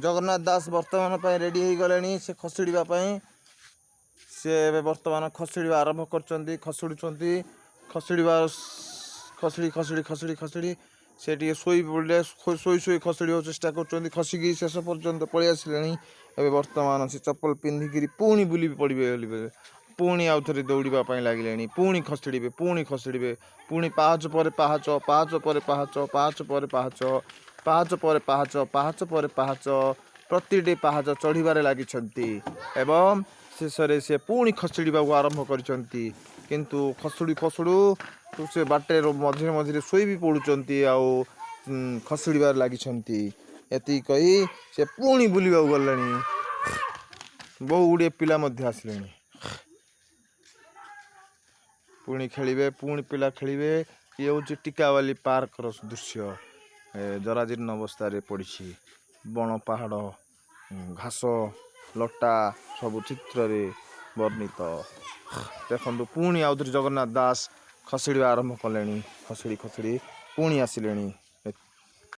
जगन्नाथ दास वर्तमान रेडी हो गले से खसड़ा से वर्तमान खसड़ा आरंभ कर खसुड़ी खसड़ा खसड़ी खसड़ी खसड़ी खसड़ी से शोई पड़े शोई शोई खसड़ा चेष्टा कर खसिकी शेष पर्यंत पलि आसिले एवं वर्तमान से चप्पल पिंधिकी पुणी बुली पड़े पुणी आउ थे दौड़ापी लगे पुणी खसड़े पुणी पाहाच पर पाहाच पाहाच पर पाहाच पाहाच पर पाहाच पाहाच पर पाहाच पाहाच पर पाहाच प्रति पाहाच चढ़ार लगी एवं शेष से पुणी खसड़ा आरंभ कर खसुड़ी खसुड़ू से बाटे मझे मझे शोई भी पड़ुंट आउ खसुड़ार लगी एति कही से पुणी बुलवा गले बहु गुड़े पिला आसिले पुणी खेलिए पुणी पिला खेलिए ये हूँ टिकावाली पार्क दृश्य जराजीर्ण अवस्था पड़ी बण पहाड़ घास लटा सब चित्र वर्णित देखु पुणी आउ थे जगन्नाथ दास खसड़ा आरंभ कले खसड़ी खसड़ी पुणी आसिले।